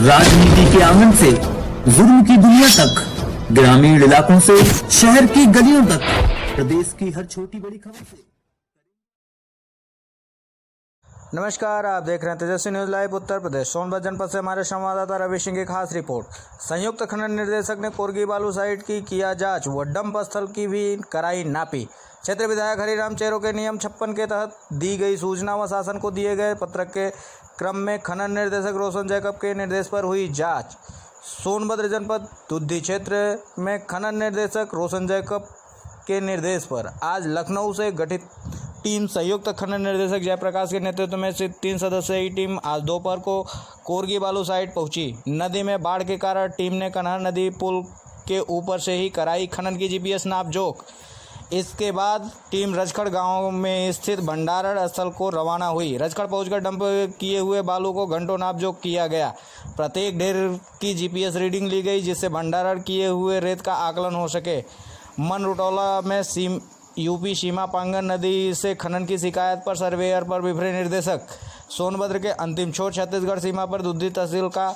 राजनीति के आंगन से जुल्म की दुनिया तक, ग्रामीण इलाकों से शहर की गलियों तक, प्रदेश की हर छोटी बड़ी खबर से। नमस्कार, आप देख रहे हैं तेजस्वी न्यूज लाइव उत्तर प्रदेश। सोनभद्र जनपद से हमारे संवाददाता रवि सिंह की खास रिपोर्ट। संयुक्त खनन निर्देशक ने कोरगी बालू साइट की किया जांच व डंप स्थल की भी कराई नापी। क्षेत्रीय विधायक हरिराम चेरो के नियम 56 के तहत दी गई सूचना व शासन को दिए गए पत्र के क्रम में खनन निर्देशक रोशन जैकब के निर्देश पर हुई जांच। सोनभद्र जनपद दुद्धी क्षेत्र में खनन निर्देशक रोशन जैकब के निर्देश पर आज लखनऊ से गठित टीम संयुक्त खनन निर्देशक जयप्रकाश के नेतृत्व में से 3 सदस्यीय टीम आज दोपहर को कोरगी बालू साइट पहुंची। नदी में बाढ़ के कारण टीम ने कन्हार नदी पुल के ऊपर से ही कराई खनन की जीपीएस नापजोख। इसके बाद टीम रजखड़ गांव में स्थित भंडारण स्थल को रवाना हुई। रजखड़ पहुंचकर डंप किए हुए बालू को घंटों नापजोख किया गया। प्रत्येक ढेर की जीपीएस रीडिंग ली गई जिससे भंडारण किए हुए रेत का आकलन हो सके। मनरुटौला में यूपी सीमा पांगन नदी से खनन की शिकायत पर सर्वेयर पर विभरे निर्देशक। सोनभद्र के अंतिम छोर छत्तीसगढ़ सीमा पर दुद्धी तहसील का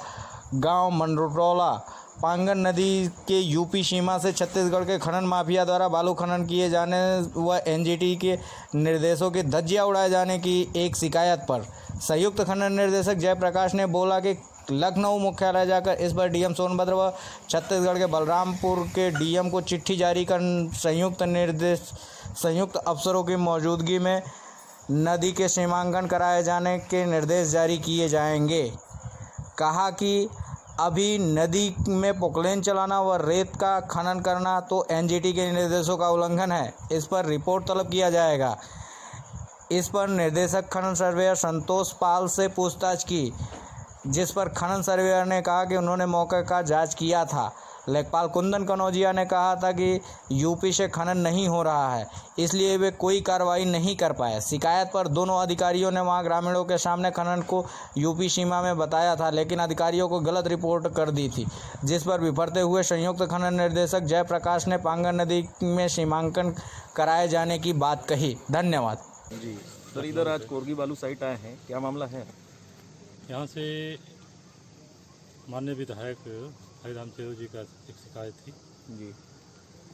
गांव मनरुटौला पांगन नदी के यूपी सीमा से छत्तीसगढ़ के खनन माफिया द्वारा बालू खनन किए जाने व एनजीटी के निर्देशों की धज्जियां उड़ाए जाने की एक शिकायत पर संयुक्त खनन निर्देशक जयप्रकाश ने बोला कि लखनऊ मुख्यालय जाकर इस पर डीएम सोनभद्र व छत्तीसगढ़ के बलरामपुर के डीएम को चिट्ठी जारी कर संयुक्त अफसरों की मौजूदगी में नदी के सीमांकन कराए जाने के निर्देश जारी किए जाएंगे। कहा कि अभी नदी में पोकलेन चलाना व रेत का खनन करना तो एनजीटी के निर्देशों का उल्लंघन है। इस पर रिपोर्ट तलब किया जाएगा। इस पर निर्देशक खनन सर्वेयर संतोष पाल से पूछताछ की, जिस पर खनन सर्वेयर ने कहा कि उन्होंने मौके का जांच किया था। लेखपाल कुंदन कनौजिया ने कहा था कि यूपी से खनन नहीं हो रहा है, इसलिए वे कोई कार्रवाई नहीं कर पाए। शिकायत पर दोनों अधिकारियों ने वहां ग्रामीणों के सामने खनन को यूपी सीमा में बताया था, लेकिन अधिकारियों को गलत रिपोर्ट कर दी थी, जिस पर विफरते हुए संयुक्त खनन निर्देशक जयप्रकाश ने पांगन नदी में सीमांकन कराए जाने की बात कही। धन्यवाद। जी सर, इधर आज कोरगी बालू साइट आए हैं, क्या मामला है? यहाँ से माननीय विधायक हरिराम चेरो जी का एक शिकायत थी जी,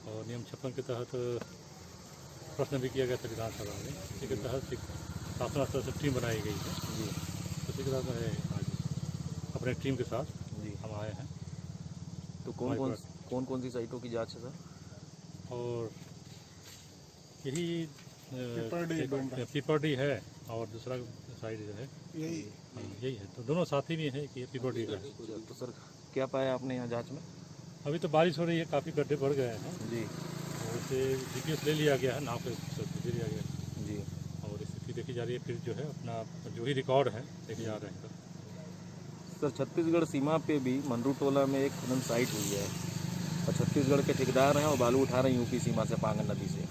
और नियम 56 के तहत प्रश्न भी किया गया था विधानसभा में। इसी के तहत शासन स्तर से टीम बनाई गई है जी। उसी के साथ आज अपने टीम के साथ जी हम आए हैं। तो कौन कौन सी साइटों की जांच है सर? और यही पीपरडी है और दूसरा साइड जो है यही है, तो दोनों साथ ही में है कि पीपरडी का है। तो सर क्या पाया आपने यहाँ जांच में? अभी तो बारिश हो रही है, काफ़ी गड्ढे बढ़ गए हैं जी, और इसे जीपीएस ले लिया गया है, नाप ले लिया गया है जी। और स्थिति देखी जा रही है। फिर जो है अपना जो ही रिकॉर्ड है देखे जा रहे हैं सर छत्तीसगढ़ सीमा पे भी मनरुटोला में एक खनन साइट हुई है और छत्तीसगढ़ के ठेकेदार हैं और बालू उठा रहे हैं यूपी सीमा से पांगन नदी से,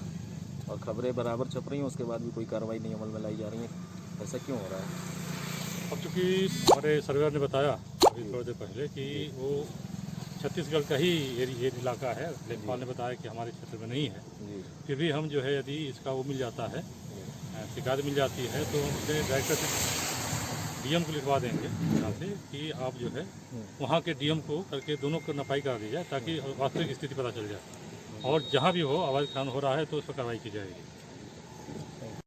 और खबरें बराबर छप रही हैं, उसके बाद भी कोई कार्रवाई नहीं अमल में लाई जा रही है। ऐसा क्यों हो रहा है? अब चूँकि हमारे सर्वेयर ने बताया अभी थोड़ी देर पहले कि वो छत्तीसगढ़ का ही ये इलाका है। लेखपाल ने बताया कि हमारे क्षेत्र में नहीं है। फिर भी हम जो है यदि इसका वो मिल जाता है, शिकायत मिल जाती है, तो हम अपने डायरेक्टर से डीएम को लिखवा देंगे यहाँ से कि आप जो है वहाँ के डीएम को करके दोनों को नपाई करा दी जाए, ताकि वास्तविक स्थिति पता चल जाए और जहाँ भी हो अवैध खनन हो रहा है तो उस पर कार्रवाई की जाएगी।